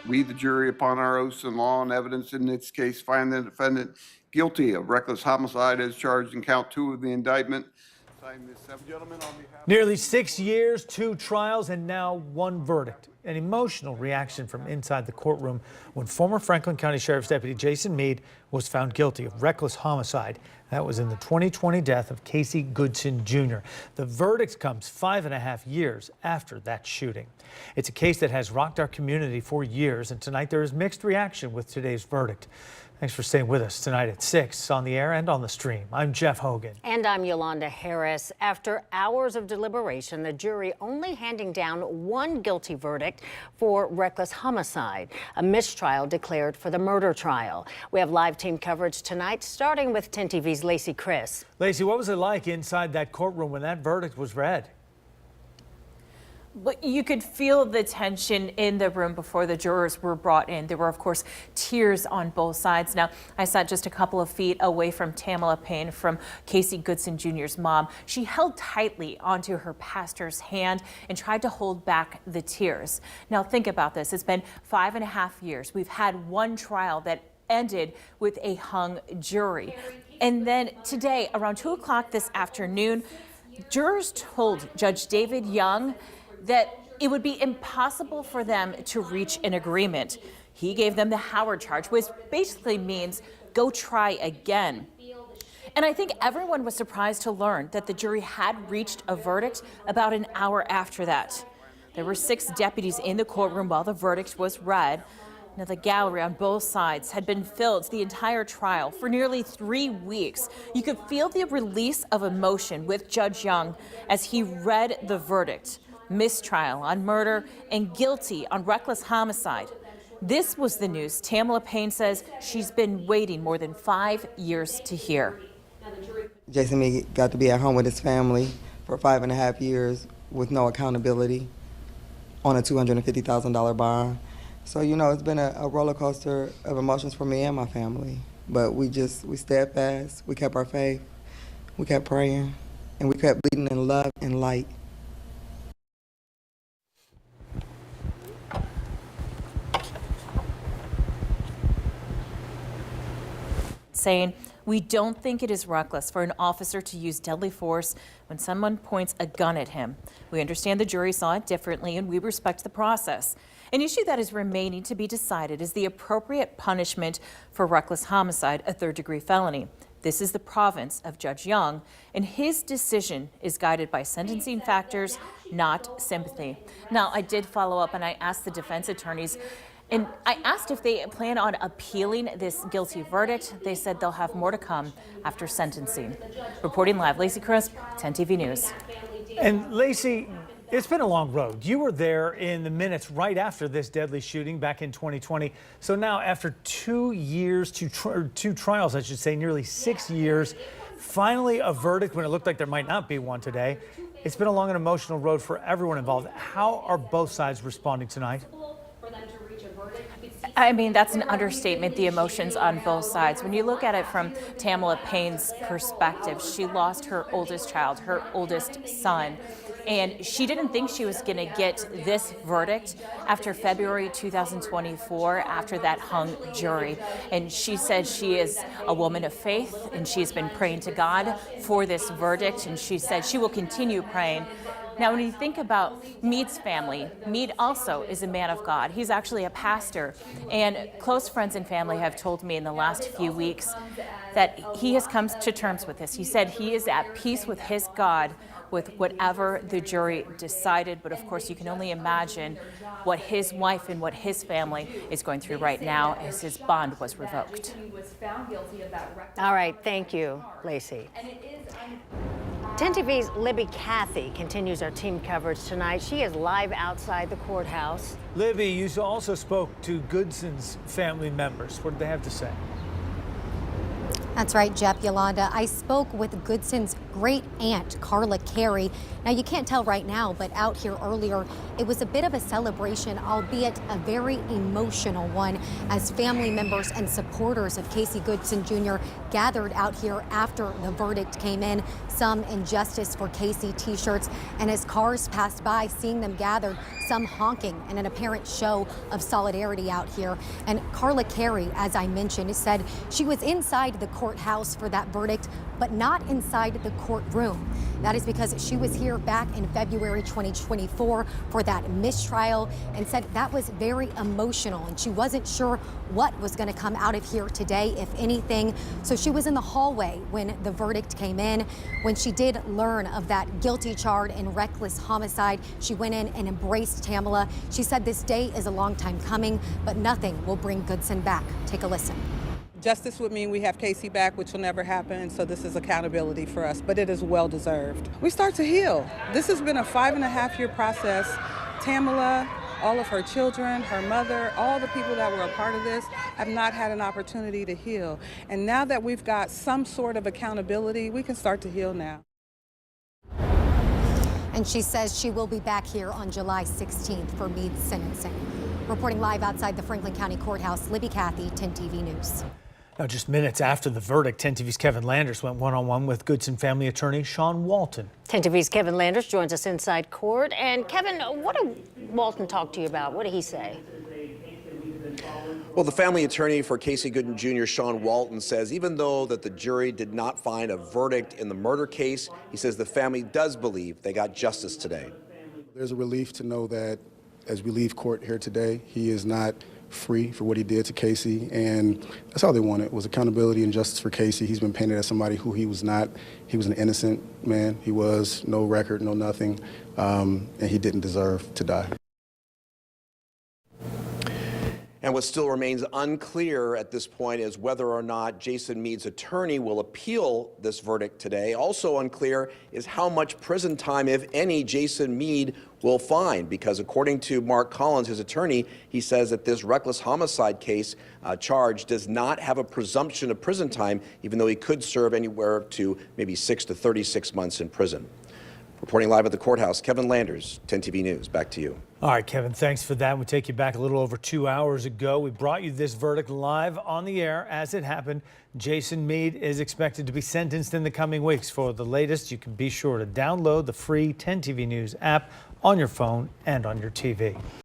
We, the jury, upon our oaths and law and evidence in this case, find the defendant guilty of reckless homicide as charged in count 2 of the indictment. Gentlemen, on behalf Nearly 6 years, 2 trials, and now 1 verdict. An emotional reaction from inside the courtroom when former Franklin County Sheriff's Deputy Jason Meade was found guilty of reckless homicide. That was in the 2020 death of Casey Goodson Jr. The verdict comes 5.5 years after that shooting. It's a case that has rocked our community for years, and tonight there is mixed reaction with today's verdict. Thanks for staying with us tonight at 6 on the air and on the stream. I'm Jeff Hogan. And I'm Yolanda Harris. After hours of deliberation, the jury only handing down 1 guilty verdict for reckless homicide, a mistrial declared for the murder trial. We have live team coverage tonight, starting with 10 TV's Lacey Chris. Lacey, what was it like inside that courtroom when that verdict was read? But you could feel the tension in the room before the jurors were brought in. There were, of course, tears on both sides. Now, I sat just a couple of feet away from Tamala Payne, from Casey Goodson Jr.'s mom. She held tightly onto her pastor's hand and tried to hold back the tears. Now, think about this. It's been 5.5 years. We've had 1 trial that ended with a hung jury. And then today, around 2 o'clock this afternoon, jurors told Judge David Young that it would be impossible for them to reach an agreement. He gave them the Howard charge, which basically means go try again. And I think everyone was surprised to learn that the jury had reached a verdict about an hour after that. There were 6 deputies in the courtroom while the verdict was read. Now, the gallery on both sides had been filled the entire trial for nearly 3 weeks. You could feel the release of emotion with Judge Young as he read the verdict. Mistrial on murder and guilty on reckless homicide. This was the news Tamala Payne says she's been waiting more than 5 years to hear. Jason Meade got to be at home with his family for 5.5 years with no accountability on a $250,000 bond. So, you know, it's been a roller coaster of emotions for me and my family. But we stayed fast, we kept our faith, we kept praying, and we kept bleeding in love and light. Saying, we don't think it is reckless for an officer to use deadly force when someone points a gun at him. We understand the jury saw it differently and we respect the process. An issue that is remaining to be decided is the appropriate punishment for reckless homicide, a 3rd-degree felony. This is the province of Judge Young, and his decision is guided by sentencing factors, not sympathy. Now, I did follow up and I asked the defense attorneys, and I asked if they plan on appealing this guilty verdict. They said they'll have more to come after sentencing. Reporting live, Lacey Crisp, 10 TV News. And Lacey, it's been a long road. You were there in the minutes right after this deadly shooting back in 2020. So now, after 2 years, 2 trials, I should say, nearly 6 years, finally a verdict when it looked like there might not be one today. It's been a long and emotional road for everyone involved. How are both sides responding tonight? I mean, that's an understatement, the emotions on both sides. When you look at it from Tamala Payne's perspective, she lost her oldest child, her oldest son, and she didn't think she was going to get this verdict after February 2024, after that hung jury. And she said she is a woman of faith, and she's been praying to God for this verdict, and she said she will continue praying. Now, when you think about Meade's family, Meade also is a man of God. He's actually a pastor, and close friends and family have told me in the last few weeks that he has come to terms with this. He said he is at peace with his God, with whatever the jury decided. But of course, you can only imagine what his wife and what his family is going through right now as his bond was revoked. All right, thank you, Lacey. 10 TV's Libby Cathy continues our team coverage tonight. She is live outside the courthouse. Libby, you also spoke to Goodson's family members. What did they have to say? That's right, Jeff, Yolanda. I spoke with Goodson's great aunt, Carla Carey. Now, you can't tell right now, but out here earlier, it was a bit of a celebration, albeit a very emotional one, as family members and supporters of Casey Goodson Jr. gathered out here after the verdict came in, some in Justice for Casey t-shirts, and as cars passed by, seeing them gathered, some honking, and an apparent show of solidarity out here. And Carla Carey, as I mentioned, said she was inside the courthouse for that verdict, but not inside the courtroom. That is because she was here back in February 2024 for that mistrial, and said that was very emotional, and she wasn't sure what was going to come out of here today, if anything. So she was in the hallway when the verdict came in. When she did learn of that guilty charge in reckless homicide, she went in and embraced Tamala. She said this day is a long time coming, but nothing will bring Goodson back. Take a listen. Justice would mean we have Casey back, which will never happen, so this is accountability for us, but it is well deserved. We start to heal. This has been a 5.5-year process. Tamala, all of her children, her mother, all the people that were a part of this have not had an opportunity to heal. And now that we've got some sort of accountability, we can start to heal now. And she says she will be back here on July 16th for Meade's sentencing. Reporting live outside the Franklin County Courthouse, Libby Cathy, 10 TV News. Now, just minutes after the verdict, 10 TV's Kevin Landers went one-on-one with Goodson family attorney Sean Walton. 10 TV's Kevin Landers joins us inside court. And Kevin, what did Walton talk to you about? What did he say? Well, the family attorney for Casey Goodson Jr., Sean Walton, says even though that the jury did not find a verdict in the murder case, he says the family does believe they got justice today. There's a relief to know that as we leave court here today, he is not free for what he did to Casey, and that's all they wanted was accountability and justice for Casey. He's been painted as somebody who he was not. He was an innocent man. He was no record, no nothing, and he didn't deserve to die. And what still remains unclear at this point is whether or not Jason Meade's attorney will appeal this verdict today. Also unclear is how much prison time, if any, Jason Meade will find, because according to Mark Collins, his attorney, he says that this reckless homicide case charge does not have a presumption of prison time, even though he could serve anywhere to maybe 6 to 36 months in prison. Reporting live at the courthouse, Kevin Landers, 10 TV News. Back to you. All right, Kevin, thanks for that. We take you back a little over 2 hours ago. We brought you this verdict live on the air as it happened. Jason Meade is expected to be sentenced in the coming weeks. For the latest, you can be sure to download the free 10 TV News app on your phone and on your TV.